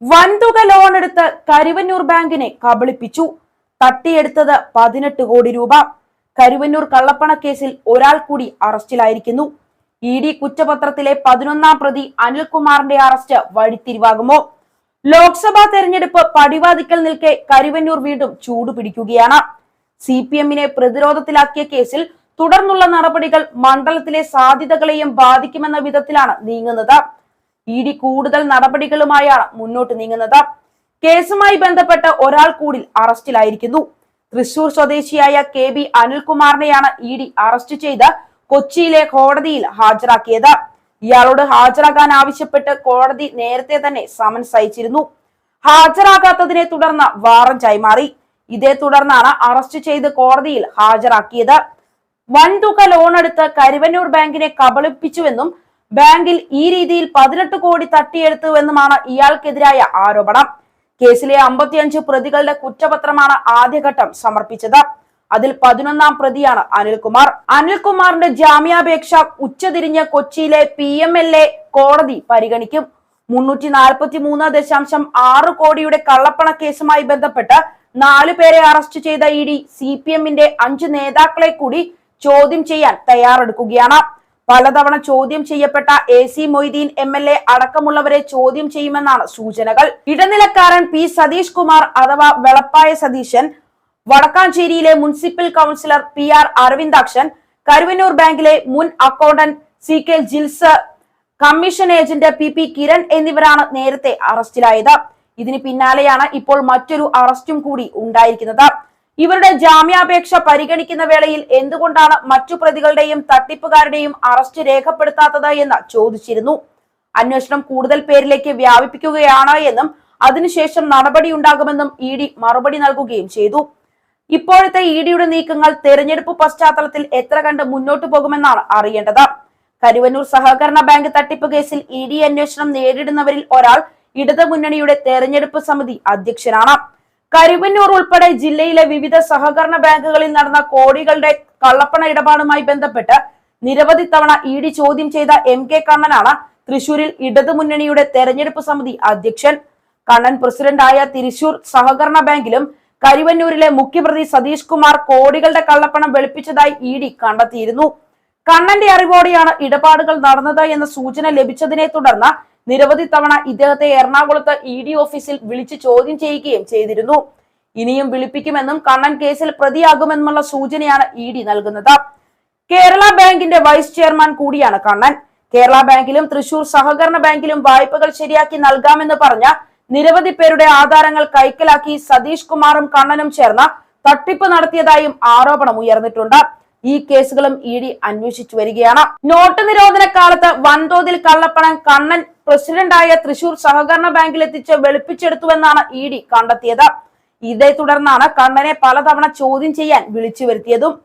വൻതുക loan എടുത്ത് കരുവന്നൂർ ബാങ്കിനെ കബളിപ്പിച്ചു. തട്ടിയെടുത്തത് 18 കോടി രൂപ. കരുവന്നൂർ കള്ളപ്പണ കേസിൽ ഒരാൾ കൂടി അറസ്റ്റിലായിരിക്കുന്നു. ED കുറ്റപത്രത്തിലെ 11ാം പ്രതി അനിൽകുമാറിന്റെ അറസ്റ്റ് വഴിത്തിരിവാകുമോ? ലോക്സഭാ തെരഞ്ഞെടുപ്പ് പടിവാതിക്കൽ നിൽക്കെ കരുവന്നൂർ വീണ്ടും ചൂടുപിടിക്കുകയാണ്. CPM-നെ പ്രതിരോധത്തിലാക്കിയ കേസിൽ തുടർന്നുള്ള നടപടികൾ മണ്ഡലത്തിലെ സാധ്യതകളെയും ബാധിക്കുമെന്ന വിധത്തിലാണ് നീങ്ങുന്നത്. ED കൂടുതൽ നടപടികളുമായാണ് മുന്നോട്ട് നീങ്ങുന്നത്. കേസുമായി ബന്ധപ്പെട്ട് ഒരാൾ കൂടി അറസ്റ്റിലായിരിക്കുന്നു. തൃശൂർ സ്വദേശിയായ KB അനിൽകുമാറിനെയാണ് ED അറസ്റ്റ് ചെയ്ത് കൊച്ചിയിലെ കോടതിയിൽ ഹാജരാക്കിയത്. ഇയാളോട് ഹാജരാകാൻ ആവശ്യപ്പെട്ട് കോടതി നേരത്തെ തന്നെ സമൻസ് അയച്ചിരുന്നു. ഹാജരാകാത്തതിനെ തുടർന്ന് വാറന്റ് കൈമാറി. ഇതേ തുടർന്നാണ് അറസ്റ്റ് ചെയ്ത് കോടതിയിൽ ഹാജരാക്കിയത്. വൻതുക ലോൺ എടുത്ത് കരുവന്നൂർ ബാങ്കിനെ കബളിപ്പിച്ചുവെന്നും ബാങ്കിൽ ഈ രീതിയിൽ 18 കോടി തട്ടിയെടുത്തുവെന്നുമാണ് ഇയാൾക്കെതിരായ ആരോപണം. കേസിലെ 55 പ്രതികളുടെ കുറ്റപത്രമാണ് ആദ്യഘട്ടം സമർപ്പിച്ചത്. അതിൽ 11ാം പ്രതിയാണ് അനിൽകുമാർ. അനിൽകുമാറിന്റെ ജാമ്യാപേക്ഷ ഉച്ചതിരിഞ്ഞ് കൊച്ചിയിലെ PMLA കോടതി പരിഗണിക്കും. 343.6 കോടിയുടെ കള്ളപ്പണ കേസുമായി ബന്ധപ്പെട്ട് 4 പേരെ അറസ്റ്റ് ചെയ്ത ED CPM-ന്റെ 5 നേതാക്കളെ കൂടി ചോദ്യം ചെയ്യാൻ തയ്യാറെടുക്കുകയാണ്. പലതവണ ചോദ്യം ചെയ്യപ്പെട്ട AC മൊയ്തീൻ MLA അടക്കമുള്ളവരെ ചോദ്യം ചെയ്യുമെന്നാണ് സൂചനകൾ. ഇടനിലക്കാരൻ P സതീഷ് കുമാർ അഥവാ വെളപ്പായ സതീശൻ, വടക്കാഞ്ചേരിയിലെ municipal councillor PR Aravindakshan, Karuvannur ബാങ്കിലെ മുൻ accountant CK Jils, commission agent PP Kiran എന്നിവരാണ് നേരത്തെ അറസ്റ്റിലായത്. ഇതിന് പിന്നാലെയാണ് ഇപ്പോൾ മറ്റൊരു അറസ്റ്റും കൂടി ഉണ്ടായിരിക്കുന്നത്. ഇവരുടെ ജാമ്യാപേക്ഷ പരിഗണിക്കുന്ന വേളയിൽ എന്തുകൊണ്ടാണ് മറ്റു പ്രതികളുടെയും തട്ടിപ്പുകാരുടെയും അറസ്റ്റ് രേഖപ്പെടുത്താത്തത് എന്ന് ചോദിച്ചിരുന്നു. അന്വേഷണം കൂടുതൽ പേരിലേക്ക് വ്യാപിപ്പിക്കുകയാണ് എന്നും അതിനുശേഷം നടപടിയുണ്ടാകുമെന്നും ED മറുപടി നൽകുകയും ചെയ്തു. ഇപ്പോഴത്തെ EDയുടെ നീക്കങ്ങൾ തെരഞ്ഞെടുപ്പ് പശ്ചാത്തലത്തിൽ എത്ര കണ്ട് മുന്നോട്ടു പോകുമെന്നാണ് അറിയേണ്ടത്. കരുവന്നൂർ സഹകരണ ബാങ്ക് തട്ടിപ്പ് കേസിൽ ED അന്വേഷണം നേരിടുന്നവരിൽ ഒരാൾ ഇടതുമുന്നണിയുടെ തെരഞ്ഞെടുപ്പ് സമിതി അധ്യക്ഷനാണ്. കരുവന്നൂർ ഉൾപ്പെടെ ജില്ലയിലെ വിവിധ സഹകരണ ബാങ്കുകളിൽ നടന്ന കോടികളുടെ കള്ളപ്പണ ഇടപാടുമായി ബന്ധപ്പെട്ട് നിരവധി തവണ ED ചോദ്യം ചെയ്ത MK കണ്ണനാണ് തൃശൂരിൽ ഇടതുമുന്നണിയുടെ തെരഞ്ഞെടുപ്പ് സമിതി അധ്യക്ഷൻ. കണ്ണൻ പ്രസിഡന്റായ തൃശൂർ സഹകരണ ബാങ്കിലും കരുവന്നൂരിലെ മുഖ്യപ്രതി സതീഷ് കുമാർ കോടികളുടെ കള്ളപ്പണം വെളുപ്പിച്ചതായി ED കണ്ടെത്തിയിരുന്നു. കണ്ണന്റെ അറിവോടെയാണ് ഇടപാടുകൾ നടന്നത് എന്ന സൂചന ലഭിച്ചതിനെ തുടർന്ന് നിരവധി തവണ ഇദ്ദേഹത്തെ എറണാകുളത്ത് ED ഓഫീസിൽ വിളിച്ച് ചോദ്യം ചെയ്യുകയും ചെയ്തിരുന്നു. ഇനിയും വിളിപ്പിക്കുമെന്നും കണ്ണൻ കേസിൽ പ്രതിയാകുമെന്നുമുള്ള സൂചനയാണ് ED നൽകുന്നത്. കേരള ബാങ്കിന്റെ വൈസ് ചെയർമാൻ കൂടിയാണ് കണ്ണൻ. കേരള ബാങ്കിലും തൃശൂർ സഹകരണ ബാങ്കിലും വായ്പകൾ ശരിയാക്കി നൽകാമെന്ന് പറഞ്ഞ നിരവധി പേരുടെ ആധാരങ്ങൾ കൈക്കലാക്കി സതീഷ് കുമാറും കണ്ണനും ചേർന്ന് തട്ടിപ്പ് നടത്തിയതായും ആരോപണം ഉയർന്നിട്ടുണ്ട്. ഈ കേസുകളും ED അന്വേഷിച്ചു വരികയാണ്. നോട്ട് നിരോധന കാലത്ത് വൻതോതിൽ കള്ളപ്പണം കണ്ണൻ പ്രസിഡന്റായ തൃശൂർ സഹകരണ ബാങ്കിൽ എത്തിച്ച് വെളുപ്പിച്ചെടുത്തുവെന്നാണ് ED കണ്ടെത്തിയത്. ഇതേ തുടർന്നാണ് കണ്ണനെ പലതവണ ചോദ്യം ചെയ്യാൻ വിളിച്ചു വരുത്തിയതും.